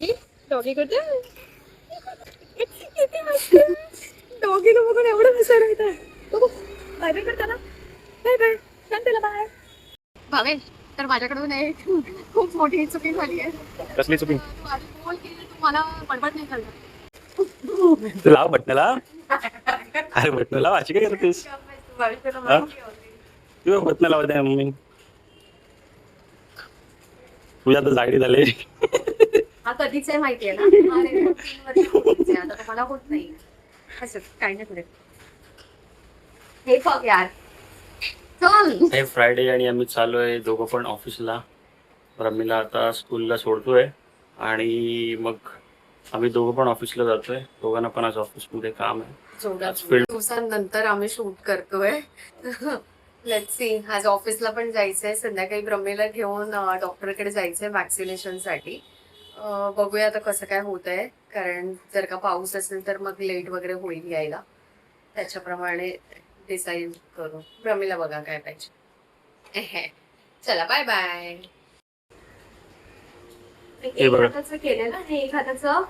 Doggy करते किती मस्त डॉगीला बघून एवढं हसायला येतं. बाय बाय करताना बाय बाय सांग त्याला बाय. भावेश, तर माझ्याकडून एक खूप मोठी चुकी झाली आहे. कसली चुकी? तू आधी बोल की तू मला बडबड नाही करणार. तू लाव बटनाला. अरे बटन लाव, अशी काय करतेस? तू बटन लावत आहे मम्मी. तुझ्या आता जागडी झाले. हा कधीच आहे माहितीये ना. आता तुम्हाला होत नाही असं काही नाही पुढे. हे बघ यार चल. हे फ्रायडे आणि आम्ही चालू आहे दोघं पण ऑफिसला. रमीला आता स्कूलला सोडतोय आणि मग आम्ही दोघं पण ऑफिसला जातोय. दोघांना पण आज ऑफिसमध्ये काम आहे. दिवसांनंतर आम्ही शूट करतोय. Let's see. आज ऑफिसला पण जायचंय. संध्याकाळी ब्रह्मेला घेऊन डॉक्टरकडे जायचंय वॅक्सिनेशन साठी. बघूया आता कसं काय होत आहे. कारण जर का पाऊस असेल तर मग लेट वगैरे होईल यायला. त्याच्याप्रमाणे डिसाईड करू. ब्रह्मेला बघा काय पाहिजे. चला बाय बाय. एक हाताचं केलं ना. हे एक हाताचं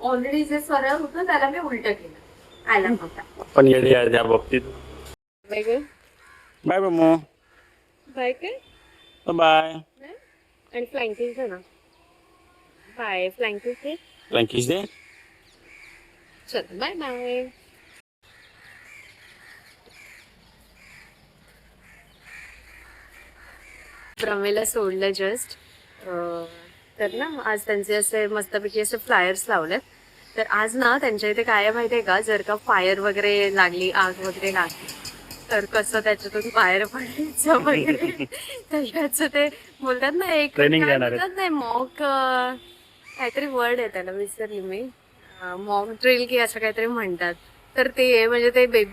ऑलरेडी जे सरळ होतं त्याला मी उलट केलं. आला होता पण येडे आहे त्या बाबतीत. Bye bye Brahmo. बाय काय बाय. आणि फ्लाइंग किस दे ना. बाय फ्लाइंग किस दे. फ्लाइंग किस दे. चल बाय बाय. ब्रह्मेला सोडलं जस्ट. तर ना आज त्यांचे असे मस्तपैकी असे फ्लायर्स लावलेत. तर आज ना त्यांच्या इथे काय माहितीये का, जर का फायर वगैरे लागली, आग वगैरे लागली तर कसं त्याच्यातून बाहेर पडायचं वगैरे. तर याचं ते बोलतात ना एक ट्रेनिंग देणार आहेत. नाही मॉक काहीतरी वर्ड आहे त्याला विसरली मी. मॉक ड्रिल की असं काहीतरी म्हणतात. तर ते म्हणजे ते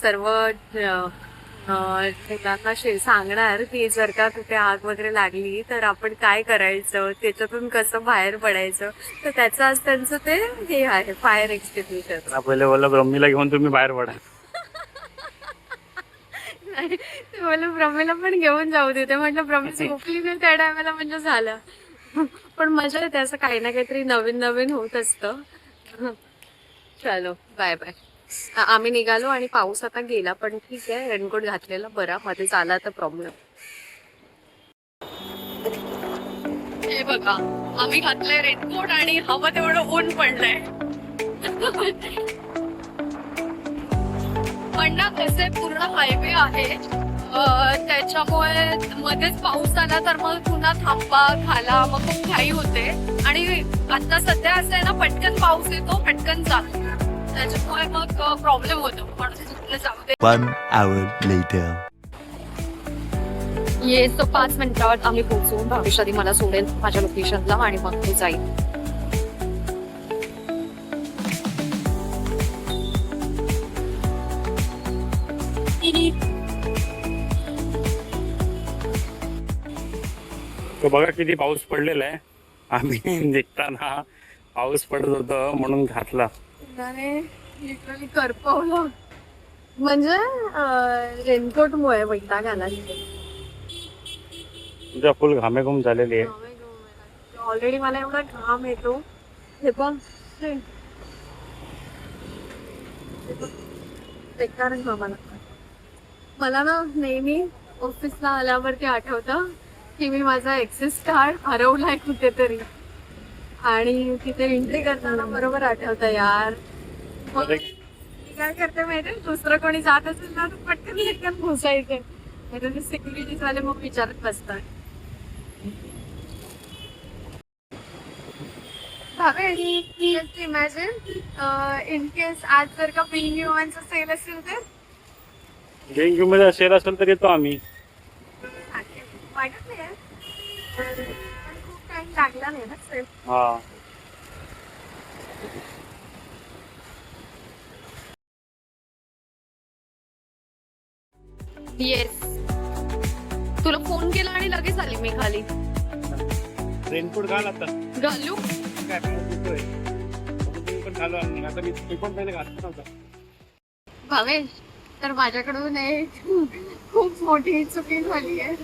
सर्व मुलांना सांगणार की जर का कुठे आग वगैरे लागली तर आपण काय करायचं, त्याच्यातून कसं बाहेर पडायचं. तर त्याचं आज त्यांचं ते हे आहे फायर एक्सटिंग्विशर. पहिले बोलला ब्रह्मीला घेऊन तुम्ही बाहेर पडा. नाही ते मला ब्रह्मेला पण घेऊन जाऊ देते. म्हटलं ब्रह्मी झोपली नाही त्या टायमाला म्हणजे झालं. पण मजा येते, असं काही ना काहीतरी नवीन नवीन होत असतं. चलो बाय बाय. आम्ही निघालो आणि पाऊस आता गेला पण ठीक आहे. रेनकोट घातलेला बरा, मध्ये आला तर प्रॉब्लेम. हे बघा आम्ही घातलंय रेनकोट आणि हवं तेवढं ऊन पडलंय. पण ना कसे पूर्ण हायवे आहे त्याच्यामुळे मध्येच पाऊस आला तर मग पुन्हा थांबा घाला, मग खूप घाई होते. आणि आता सध्या असं आहे ना, पटकन पाऊस येतो पटकन जातो, त्याच्यामुळे मग प्रॉब्लेम होतो. म्हणून जाऊ दे. 1 hour later. ये तो 5 मिनिटात आम्ही पोहोचू. भावेश आधी मला सोडेल माझ्या लोकेशनला आणि मग ते जाईल. तो बघा किती पाऊस पडलेला आहे. आम्ही निघताना पाऊस पडत होतं म्हणून घातला. लिटरली करपवलं. म्हणजे रेनकोट मुळे वैताग आला. तुझ्या फुल घामेघूम झालेली आहे. ऑलरेडी मला एवढा घाम येतो. हे पण बेकार मला ना नेहमी ऑफिसला आल्यावरती आठवतं की मी माझा एक्सेस कार्ड हरवलाय कुठेतरी. आणि तिथे एंट्री करताना बरोबर आठवतं यार. मग मी काय करते माहिती, दुसरं कोणी जात असेल ना तर पटकन घुसायचे. सिक्युरिटी वाले मग विचारत बसतात. इमॅजिन इन केस आज जर का बीइंग सेल असेल तर. डेंग्यू मध्ये असेल असेल तर येतो आम्ही. वाटत नाही पण खूप टाइम लागला नाही ना सेल. हा येस. तुला फोन केला आणि लगेच आली मी खाली. रेनकोट घाल आता. घालू काय पण घालू आता. मी पण पहिले घातला नव्हता. भावेश, तर माझ्याकडून एक खूप मोठी चुकी झाली आहे.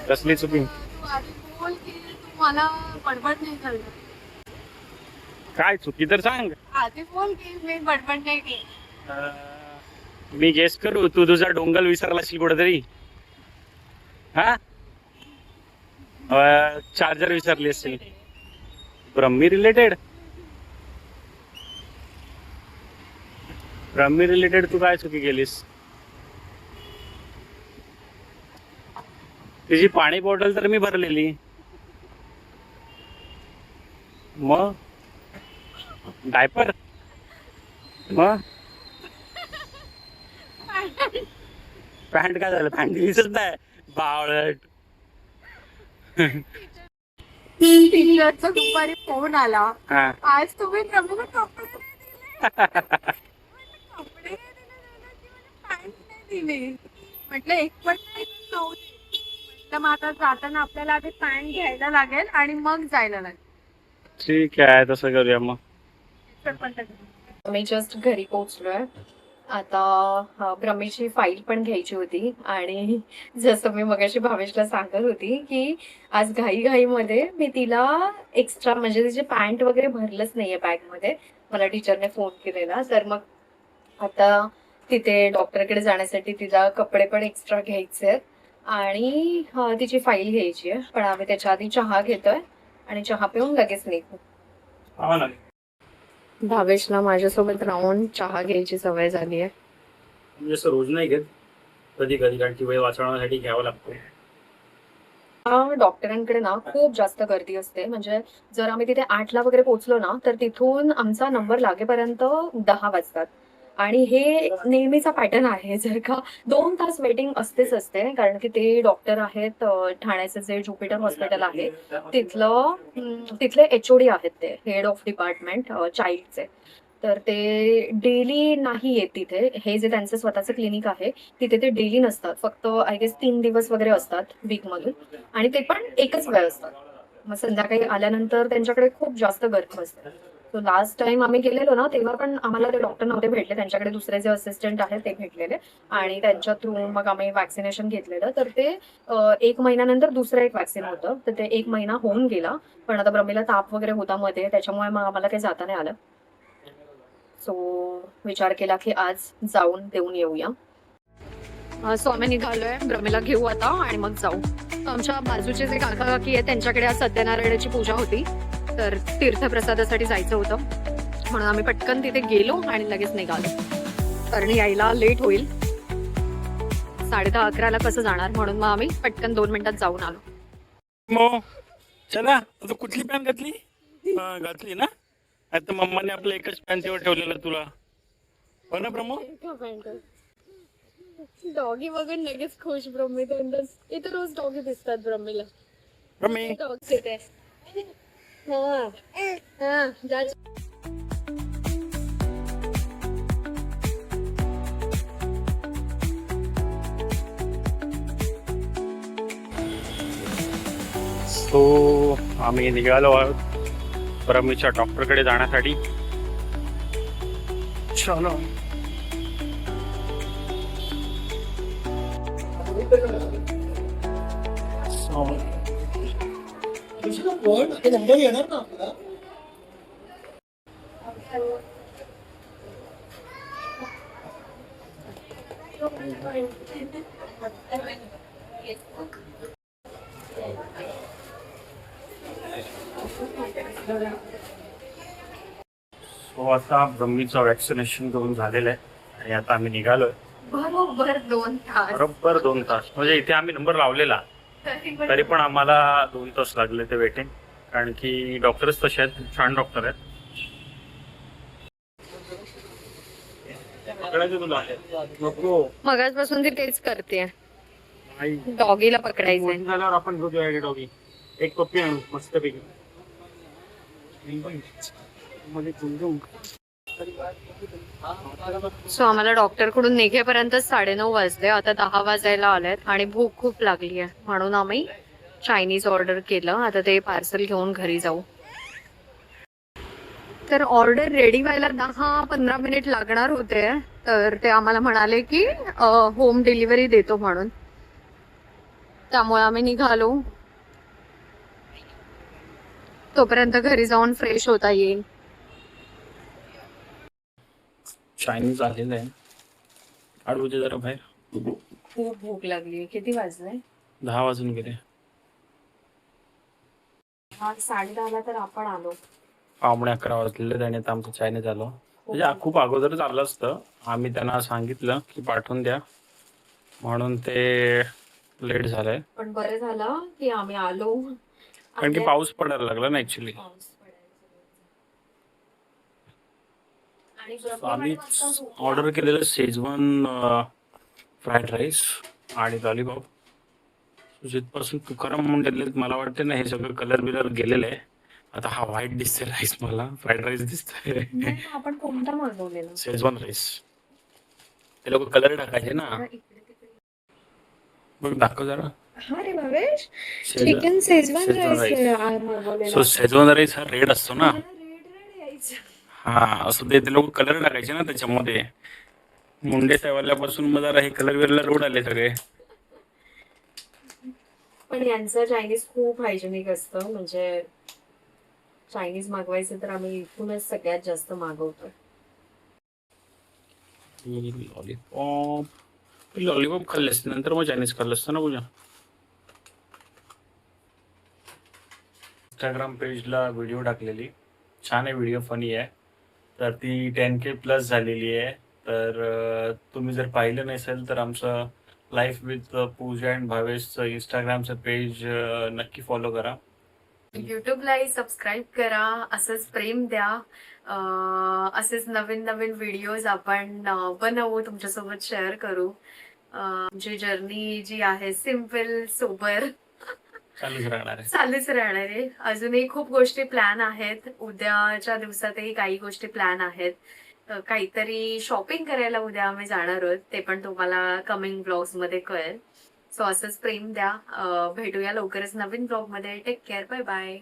कसली चुकी? तू आधी बोल की तू मला बडबड नाही करणार. काय चुकी तर सांग. आधी बोल की मी बडबड नाही की. मी गेस करू, तू तुझा डोंगल विसरला असेल कुठेतरी. हा, चार्जर विसरली असेल. ब्रह्मी रिलेटेड तू काय चुकी केलीस? तिची पाणी बॉटल तर मी भरलेली. मग डायपर, मग पॅन्ट काय झालं? पॅन्ट दिसत नाही बावळट. टीचरचा दुपारी फोन आला, हा, आज तुम्ही प्रभूला कपडे कपडे नाही दिले, पॅन्ट नाही दिली. म्हटलं एक पण नाही नव्हती. म्हटलं मग आता जाताना आपल्याला आधी पॅन्ट घ्यायला लागेल आणि मग जायला लागेल. ठीक आहे, तसं करूया मग. मी जस्ट घरी पोहोचलोय. आता ब्रह्मीची फाईल पण घ्यायची होती आणि जसं मी मगाशी भावेशला सांगत होती की आज घाईमध्ये मी तिला एक्स्ट्रा म्हणजे तिचे पॅन्ट वगैरे भरलंच नाहीये बॅगमध्ये. मला टीचरने फोन केलेला, तर मग आता तिथे डॉक्टरकडे जाण्यासाठी तिला कपडे पण एक्स्ट्रा घ्यायचे आहेत आणि तिची फाईल घ्यायची आहे. पण आम्ही त्याच्या आधी चहा घेतोय आणि चहा पिऊन लगेच निघू. भावेशला माझ्यासोबत राहून चहा घ्यायची सवय झाली आहे. म्हणजे असं रोज नाही घेत, कधी कधी, कारण की वेळ वाचवण्यासाठी घ्यावं लागतो. डॉक्टरांकडे ना खूप जास्त गर्दी असते. म्हणजे जर आम्ही तिथे 8ला वगैरे पोहोचलो ना तर तिथून आमचा नंबर लागेपर्यंत 10 वाजतात आणि हे नेहमीचा पॅटर्न आहे. जर का 2 तास वेटिंग असतेच असते, कारण की ते डॉक्टर आहेत ठाण्याचं जे ज्युपिटर हॉस्पिटल आहे तिथले HOD आहेत, ते हेड ऑफ डिपार्टमेंट चाइल्डचे. तर ते डेली नाही येत तिथे. हे जे त्यांचं स्वतःचं क्लिनिक आहे तिथे ते डेली नसतात, फक्त आय गेस 3 दिवस वगैरे असतात वीकमधून आणि ते पण एकच वेळ असतात. मग संध्याकाळी आल्यानंतर त्यांच्याकडे खूप जास्त गर्दी असते. सो लास्ट टाइम आम्ही गेलेलो ना तेव्हा पण आम्हाला ते डॉक्टर नव्हते भेटले, त्यांच्याकडे दुसरे जे असिस्टंट आहेत ते भेटलेले आणि त्यांच्या थ्रू मग आम्ही वॅक्सिनेशन घेतलेलं. तर ते 1 महिन्यानंतर दुसरं एक वॅक्सिन होतं, तर ते 1 महिना होऊन गेला. पण आता ब्रह्मीला ताप वगैरे होता मध्ये, त्याच्यामुळे मग आम्हाला काही जाता नाही आलं. सो विचार केला की आज जाऊन देऊन येऊया. सो आम्ही निघालोय, ब्रह्मीला घेऊ आता आणि मग जाऊ. आमच्या बाजूचे जे काका काकी आहेत त्यांच्याकडे आज सत्यनारायणाची पूजा होती, तर तीर्थप्रसादासाठी जायचं होतं म्हणून आम्ही पटकन तिथे गेलो आणि लगेच निघालो, कारण यायला लेट होईल. 10:30-11ला कसं जाणार, म्हणून मग आम्ही पटकन 2 मिनिटात जाऊन आलो. चला, तू कुठली पॅन घातली? घातली ना. आता मम्माने आपलं एकच पॅन तेव्हा ठेवलेलं तुला, हो ना ब्रह्म? डॉगी बघून लगेच खुश ब्रह्मी. इथे रोज डॉगी दिसतात ब्रह्मीला. ब्रह्मी, डॉग्स येते. सो आम्ही निघालो आहोत ब्रह्मीच्या डॉक्टरकडे जाण्यासाठी. चलो. नंबर येणार ना आपला. सो आता ब्रह्मीचं वॅक्सिनेशन करून झालेलं आहे आणि आता आम्ही निघालोय. बरोबर 2 तास. बरोबर 2 तास, म्हणजे इथे आम्ही नंबर लावलेला तरी पण आम्हाला 2 तास लागले ते वेटिंग, कारण की डॉक्टरच तसे आहेत, छान डॉक्टर आहेत. मगाचपासून ती तेच करते, नाही, डॉगीला पकडायचंय. झाल्यावर आपण घेऊ डॉगी. एक पप्पी आणू मस्तपैकी. सो आम्हाला डॉक्टर कडून निघेपर्यंत 9:30 वाजले. आता 10 वाजायला आलेत आणि भूक खूप लागली आहे, म्हणून आम्ही चायनीज ऑर्डर केलं. आता ते पार्सल घेऊन घरी जाऊ. तर ऑर्डर रेडी व्हायला 10-15 मिनिट लागणार होते, तर ते आम्हाला म्हणाले की होम डिलिव्हरी देतो म्हणून. त्यामुळे आम्ही निघालो, तोपर्यंत घरी जाऊन फ्रेश होता येईल. चायनीज आलेलं आहे. आडवूचे जरा बाहेर. खूप भूक लागली. किती वाजले? 10 वाजून गेले. 10:30ला तर आपण आलो. 11:45 वाजलेले आणि आता आमचं चायनीज आलं. म्हणजे खूप अगोदरच आलं असतं. आम्ही त्यांना सांगितलं की पाठवून द्या म्हणून ते लेट झालंय. पण बरं झालं की आम्ही आलो. कारण की पाऊस पडायला लागला ना ऍक्च्युली. पाऊस पडायला आणि ब्रह्मी आम्ही मॅडम आता झोपल्या. ऑर्डर केलेलं शेजवान फ्राईड राईस आणि लॉलीपॉप. जिथपासून तुकाराम म्हणून घेतले मला वाटते ना हे सगळं कलर बिलर गेलेलं आहे. आता हा व्हाईट दिसतोय राईस, मला फ्राईड राईस दिसतोय. नाही, आपण कोणता मागवलेला? Schezwan rice. ते लोक कलर टाकायचे ना. इकडे तिकडे. बघ दाखव जरा. हा रे Bhavesh, schezwan chicken schezwan schezwan rice rice. मागवलेला. सो शेजवान राईस हा रेड असतो ना. रेड रेड यायचं. हा असं ते लोक कलर टाकायचे ना त्याच्यामध्ये. मुंडे साहेबांपासून मग जरा हे कलर बिरला रोड आले सगळे. पण यांचं चायनीज खूप हायजेनिक असतं. म्हणजे चायनीज मागवायचं तर आम्ही इथूनच सगळ्यात जास्त मागवतो. लॉलीपॉप खाल्ले असते नंतर मग चायनीज खाल्लं असतं ना पूजा. इंस्टाग्राम पेजला व्हिडिओ टाकलेली, छान आहे व्हिडिओ, फनी आहे. तर ती 10K प्लस झालेली आहे. तर तुम्ही जर पाहिलं नसेल तर आमचं लाईफ विथ पूजा अँड भावेशचं इंस्टाग्रामचं पेज नक्की फॉलो करा. युट्यूबलाही सबस्क्राईब करा. असंच प्रेम द्या. असेच नवीन नवीन व्हिडिओज आपण बनवू, तुमच्यासोबत शेअर करू. आमची जर्नी जी आहे सिम्पल सोबर चालूच राहणार आहे. चालूच राहणार आहे. अजूनही खूप गोष्टी प्लॅन आहेत. उद्याच्या दिवसातही काही गोष्टी प्लॅन आहेत. काहीतरी शॉपिंग करायला उद्या आम्ही जाणार आहोत. ते पण तुम्हाला कमिंग ब्लॉग्स मध्ये कळेल. सो असंच प्रेम द्या. भेटूया लवकरच नवीन ब्लॉग मध्ये. Take care. Bye bye.